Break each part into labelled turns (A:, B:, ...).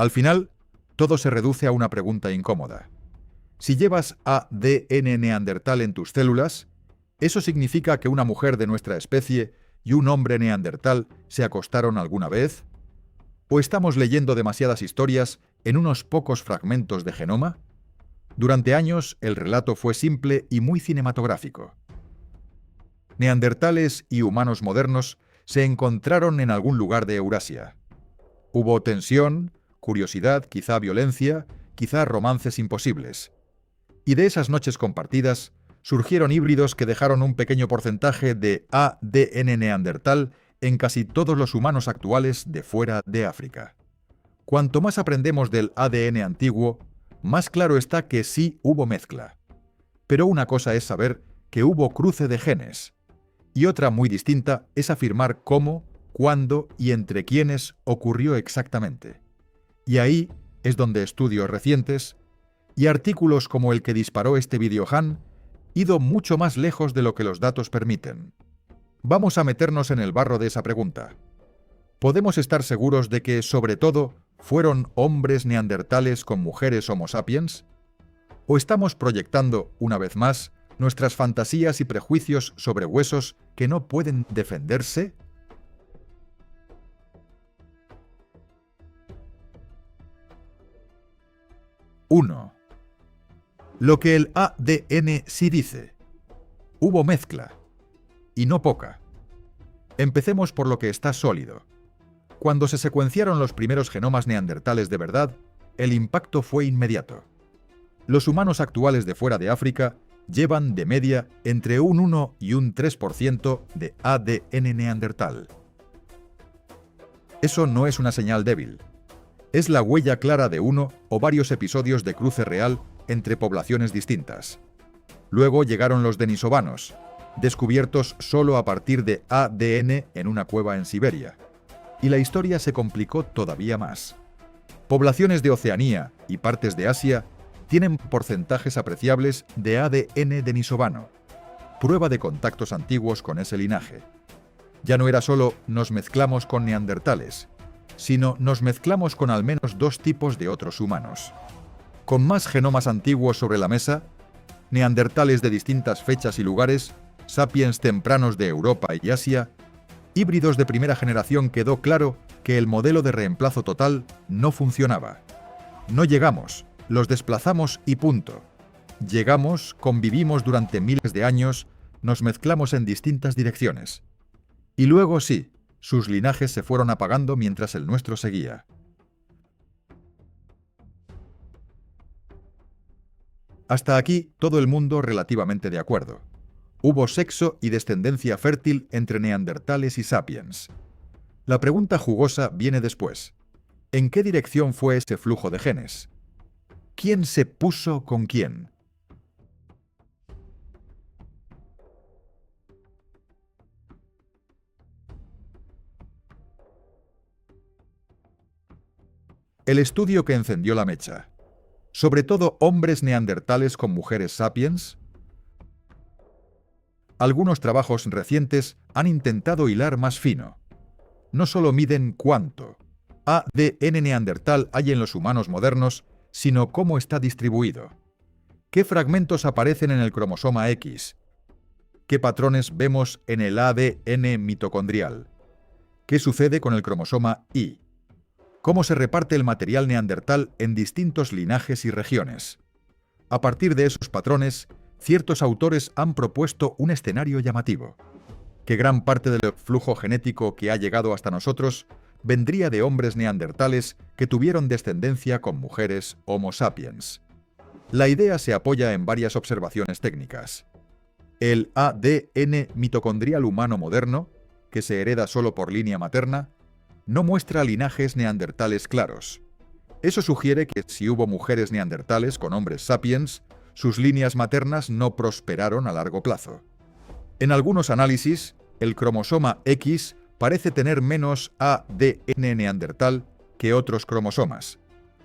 A: Al final, todo se reduce a una pregunta incómoda. Si llevas ADN neandertal en tus células, ¿eso significa que una mujer de nuestra especie y un hombre neandertal se acostaron alguna vez? ¿O estamos leyendo demasiadas historias en unos pocos fragmentos de genoma? Durante años, el relato fue simple y muy cinematográfico. Neandertales y humanos modernos se encontraron en algún lugar de Eurasia. Hubo tensión, curiosidad, quizá violencia, quizá romances imposibles. Y de esas noches compartidas, surgieron híbridos que dejaron un pequeño porcentaje de ADN neandertal en casi todos los humanos actuales de fuera de África. Cuanto más aprendemos del ADN antiguo, más claro está que sí hubo mezcla. Pero una cosa es saber que hubo cruce de genes, y otra muy distinta es afirmar cómo, cuándo y entre quiénes ocurrió exactamente. Y ahí es donde estudios recientes y artículos como el que disparó este vídeo han ido mucho más lejos de lo que los datos permiten. Vamos a meternos en el barro de esa pregunta. ¿Podemos estar seguros de que, sobre todo, fueron hombres neandertales con mujeres Homo sapiens? ¿O estamos proyectando, una vez más, nuestras fantasías y prejuicios sobre huesos que no pueden defenderse? ¡1! Lo que el ADN sí dice. Hubo mezcla. Y no poca. Empecemos por lo que está sólido. Cuando se secuenciaron los primeros genomas neandertales de verdad, el impacto fue inmediato. Los humanos actuales de fuera de África llevan, de media, entre un 1 y un 3% de ADN neandertal. Eso no es una señal débil. Es la huella clara de uno o varios episodios de cruce real entre poblaciones distintas. Luego llegaron los denisovanos, descubiertos solo a partir de ADN en una cueva en Siberia. Y la historia se complicó todavía más. Poblaciones de Oceanía y partes de Asia tienen porcentajes apreciables de ADN denisovano, prueba de contactos antiguos con ese linaje. Ya no era solo nos mezclamos con neandertales, sino nos mezclamos con al menos dos tipos de otros humanos. Con más genomas antiguos sobre la mesa, neandertales de distintas fechas y lugares, sapiens tempranos de Europa y Asia, híbridos de primera generación, quedó claro que el modelo de reemplazo total no funcionaba. No llegamos, los desplazamos y punto. Llegamos, convivimos durante miles de años, nos mezclamos en distintas direcciones. Y luego sí, sus linajes se fueron apagando mientras el nuestro seguía. Hasta aquí todo el mundo relativamente de acuerdo. Hubo sexo y descendencia fértil entre neandertales y sapiens. La pregunta jugosa viene después. ¿En qué dirección fue ese flujo de genes? ¿Quién se puso con quién? El estudio que encendió la mecha. ¿Sobre todo hombres neandertales con mujeres sapiens? Algunos trabajos recientes han intentado hilar más fino. No solo miden cuánto ADN neandertal hay en los humanos modernos, sino cómo está distribuido. ¿Qué fragmentos aparecen en el cromosoma X? ¿Qué patrones vemos en el ADN mitocondrial? ¿Qué sucede con el cromosoma Y? ¿Cómo se reparte el material neandertal en distintos linajes y regiones? A partir de esos patrones, ciertos autores han propuesto un escenario llamativo: que gran parte del flujo genético que ha llegado hasta nosotros vendría de hombres neandertales que tuvieron descendencia con mujeres Homo sapiens. La idea se apoya en varias observaciones técnicas. El ADN mitocondrial humano moderno, que se hereda solo por línea materna, no muestra linajes neandertales claros. Eso sugiere que si hubo mujeres neandertales con hombres sapiens, sus líneas maternas no prosperaron a largo plazo. En algunos análisis, el cromosoma X parece tener menos ADN neandertal que otros cromosomas,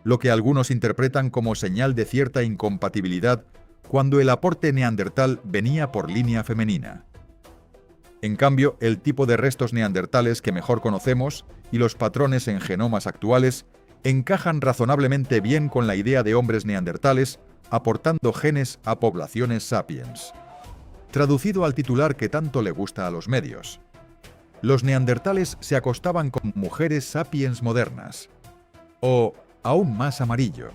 A: lo que algunos interpretan como señal de cierta incompatibilidad cuando el aporte neandertal venía por línea femenina. En cambio, el tipo de restos neandertales que mejor conocemos y los patrones en genomas actuales encajan razonablemente bien con la idea de hombres neandertales, aportando genes a poblaciones sapiens. Traducido al titular que tanto le gusta a los medios. Los neandertales se acostaban con mujeres sapiens modernas. O, aún más amarillo,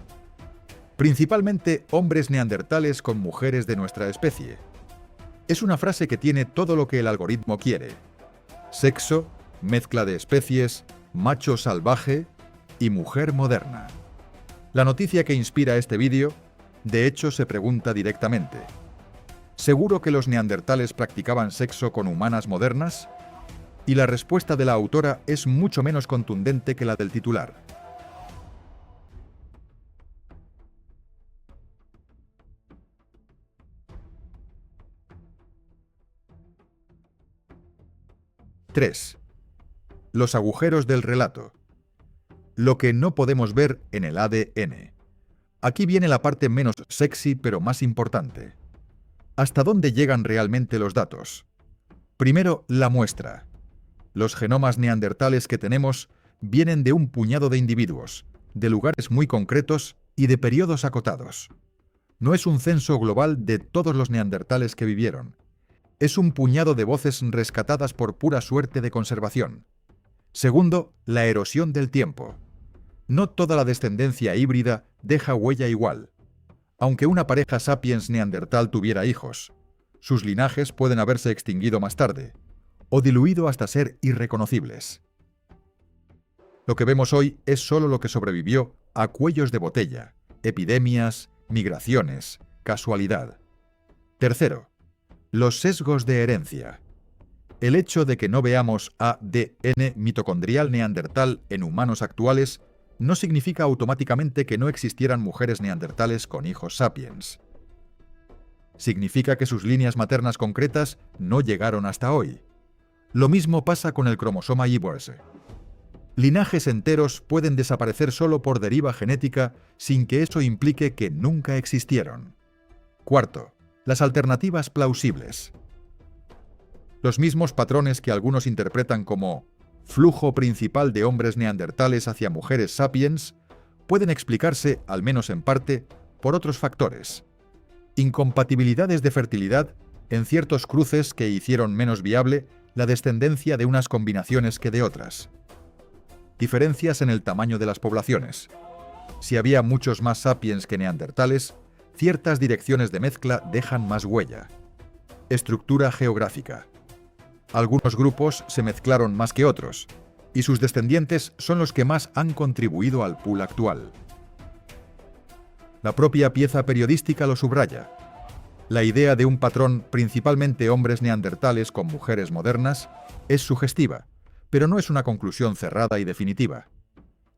A: principalmente hombres neandertales con mujeres de nuestra especie. Es una frase que tiene todo lo que el algoritmo quiere. Sexo, mezcla de especies, macho salvaje y mujer moderna. La noticia que inspira este vídeo, de hecho, se pregunta directamente: ¿seguro que los neandertales practicaban sexo con humanas modernas? Y la respuesta de la autora es mucho menos contundente que la del titular. ¡3! Los agujeros del relato. Lo que no podemos ver en el ADN. Aquí viene la parte menos sexy pero más importante. ¿Hasta dónde llegan realmente los datos? Primero, la muestra. Los genomas neandertales que tenemos vienen de un puñado de individuos, de lugares muy concretos y de periodos acotados. No es un censo global de todos los neandertales que vivieron. Es un puñado de voces rescatadas por pura suerte de conservación. Segundo, la erosión del tiempo. No toda la descendencia híbrida deja huella igual. Aunque una pareja sapiens neandertal tuviera hijos, sus linajes pueden haberse extinguido más tarde, o diluido hasta ser irreconocibles. Lo que vemos hoy es solo lo que sobrevivió a cuellos de botella, epidemias, migraciones, casualidad. Tercero, los sesgos de herencia. El hecho de que no veamos ADN mitocondrial neandertal en humanos actuales no significa automáticamente que no existieran mujeres neandertales con hijos sapiens. Significa que sus líneas maternas concretas no llegaron hasta hoy. Lo mismo pasa con el cromosoma Y. Linajes enteros pueden desaparecer solo por deriva genética sin que eso implique que nunca existieron. Cuarto, las alternativas plausibles. Los mismos patrones que algunos interpretan como flujo principal de hombres neandertales hacia mujeres sapiens pueden explicarse, al menos en parte, por otros factores. Incompatibilidades de fertilidad en ciertos cruces que hicieron menos viable la descendencia de unas combinaciones que de otras. Diferencias en el tamaño de las poblaciones. Si había muchos más sapiens que neandertales, ciertas direcciones de mezcla dejan más huella. Estructura geográfica. Algunos grupos se mezclaron más que otros, y sus descendientes son los que más han contribuido al pool actual. La propia pieza periodística lo subraya. La idea de un patrón principalmente hombres neandertales con mujeres modernas es sugestiva, pero no es una conclusión cerrada y definitiva.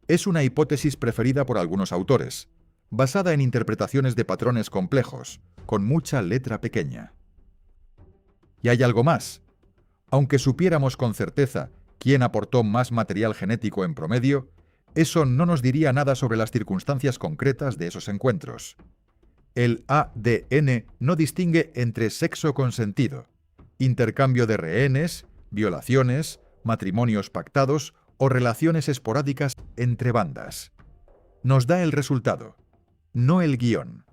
A: Es una hipótesis preferida por algunos autores, basada en interpretaciones de patrones complejos, con mucha letra pequeña. Y hay algo más. Aunque supiéramos con certeza quién aportó más material genético en promedio, eso no nos diría nada sobre las circunstancias concretas de esos encuentros. El ADN no distingue entre sexo consentido, intercambio de rehenes, violaciones, matrimonios pactados o relaciones esporádicas entre bandas. Nos da el resultado, no el guión.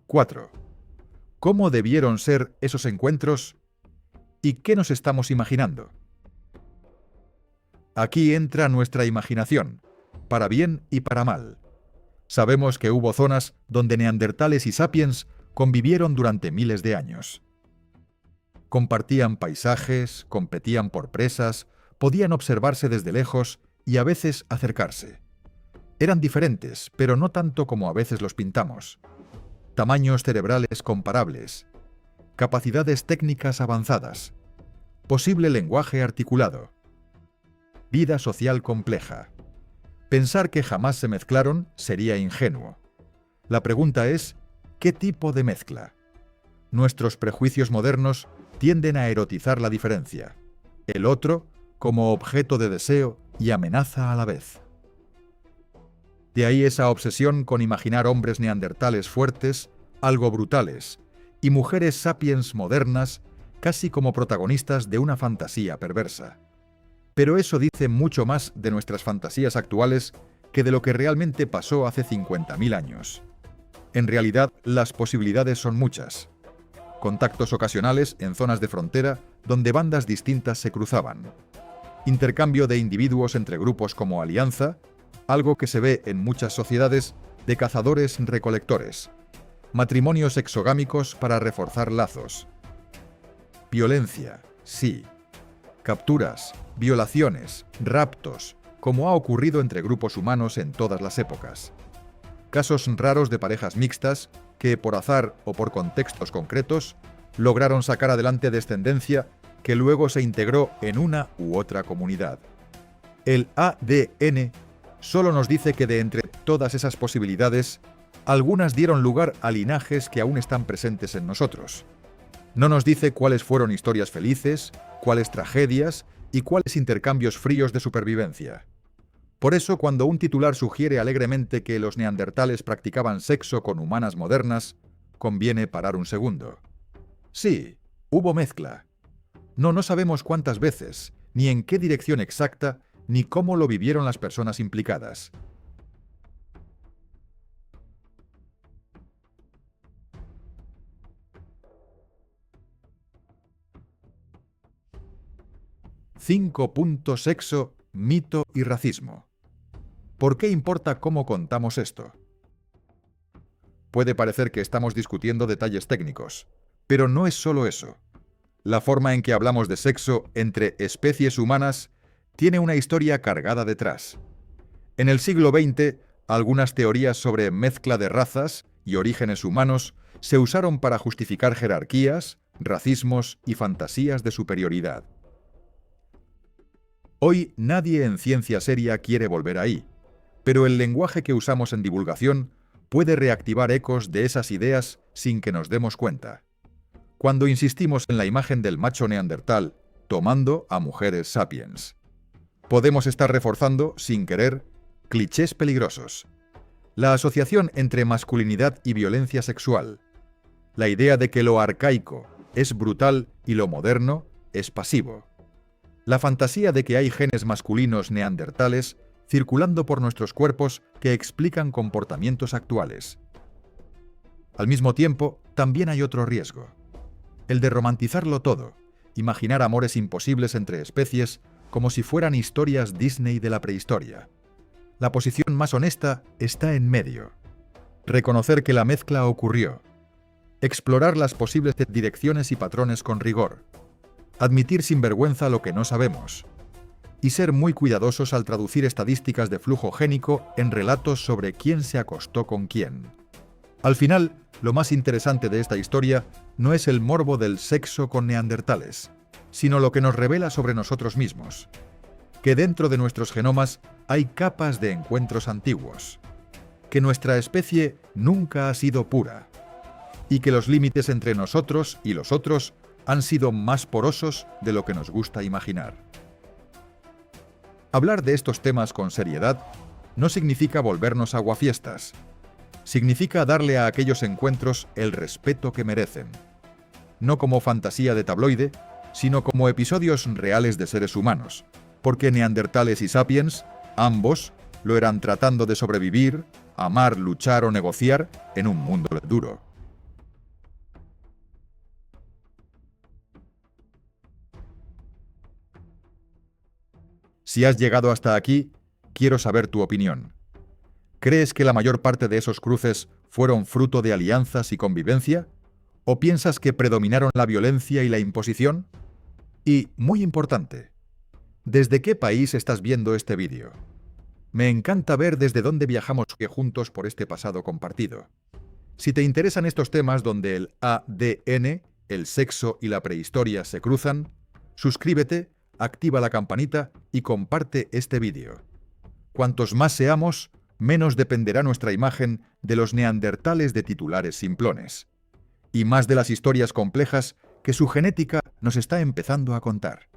A: ¡4! ¿Cómo debieron ser esos encuentros? ¿Y qué nos estamos imaginando? Aquí entra nuestra imaginación, para bien y para mal. Sabemos que hubo zonas donde neandertales y sapiens convivieron durante miles de años. Compartían paisajes, competían por presas, podían observarse desde lejos y a veces acercarse. Eran diferentes, pero no tanto como a veces los pintamos. Tamaños cerebrales comparables, capacidades técnicas avanzadas, posible lenguaje articulado, vida social compleja. Pensar que jamás se mezclaron sería ingenuo. La pregunta es, ¿qué tipo de mezcla? Nuestros prejuicios modernos tienden a erotizar la diferencia, el otro como objeto de deseo y amenaza a la vez. De ahí esa obsesión con imaginar hombres neandertales fuertes, algo brutales, y mujeres sapiens modernas casi como protagonistas de una fantasía perversa. Pero eso dice mucho más de nuestras fantasías actuales que de lo que realmente pasó hace 50.000 años. En realidad, las posibilidades son muchas. Contactos ocasionales en zonas de frontera donde bandas distintas se cruzaban. Intercambio de individuos entre grupos como alianza, algo que se ve en muchas sociedades de cazadores-recolectores. Matrimonios exogámicos para reforzar lazos. Violencia, sí. Capturas, violaciones, raptos, como ha ocurrido entre grupos humanos en todas las épocas. Casos raros de parejas mixtas que, por azar o por contextos concretos, lograron sacar adelante descendencia que luego se integró en una u otra comunidad. El ADN solo nos dice que de entre todas esas posibilidades, algunas dieron lugar a linajes que aún están presentes en nosotros. No nos dice cuáles fueron historias felices, cuáles tragedias y cuáles intercambios fríos de supervivencia. Por eso, cuando un titular sugiere alegremente que los neandertales practicaban sexo con humanas modernas, conviene parar un segundo. Sí, hubo mezcla. No sabemos cuántas veces, ni en qué dirección exacta, ni cómo lo vivieron las personas implicadas. Sexo, mito y racismo. ¿Por qué importa cómo contamos esto? Puede parecer que estamos discutiendo detalles técnicos, pero no es solo eso. La forma en que hablamos de sexo entre especies humanas tiene una historia cargada detrás. En el siglo XX, algunas teorías sobre mezcla de razas y orígenes humanos se usaron para justificar jerarquías, racismos y fantasías de superioridad. Hoy nadie en ciencia seria quiere volver ahí, pero el lenguaje que usamos en divulgación puede reactivar ecos de esas ideas sin que nos demos cuenta. Cuando insistimos en la imagen del macho neandertal tomando a mujeres sapiens, podemos estar reforzando, sin querer, clichés peligrosos. La asociación entre masculinidad y violencia sexual. La idea de que lo arcaico es brutal y lo moderno es pasivo. La fantasía de que hay genes masculinos neandertales circulando por nuestros cuerpos que explican comportamientos actuales. Al mismo tiempo, también hay otro riesgo. El de romantizarlo todo, imaginar amores imposibles entre especies como si fueran historias Disney de la prehistoria. La posición más honesta está en medio. Reconocer que la mezcla ocurrió. Explorar las posibles direcciones y patrones con rigor. Admitir sin vergüenza lo que no sabemos. Y ser muy cuidadosos al traducir estadísticas de flujo génico en relatos sobre quién se acostó con quién. Al final, lo más interesante de esta historia no es el morbo del sexo con neandertales, sino lo que nos revela sobre nosotros mismos. Que dentro de nuestros genomas hay capas de encuentros antiguos. Que nuestra especie nunca ha sido pura. Y que los límites entre nosotros y los otros han sido más porosos de lo que nos gusta imaginar. Hablar de estos temas con seriedad no significa volvernos aguafiestas. Significa darle a aquellos encuentros el respeto que merecen. No como fantasía de tabloide, sino como episodios reales de seres humanos, porque neandertales y sapiens, ambos, lo eran tratando de sobrevivir, amar, luchar o negociar en un mundo duro. Si has llegado hasta aquí, quiero saber tu opinión. ¿Crees que la mayor parte de esos cruces fueron fruto de alianzas y convivencia? ¿O piensas que predominaron la violencia y la imposición? Y, muy importante, ¿desde qué país estás viendo este vídeo? Me encanta ver desde dónde viajamos juntos por este pasado compartido. Si te interesan estos temas donde el ADN, el sexo y la prehistoria se cruzan, suscríbete, activa la campanita y comparte este vídeo. Cuantos más seamos, menos dependerá nuestra imagen de los neandertales de titulares simplones, y más de las historias complejas que su genética nos está empezando a contar.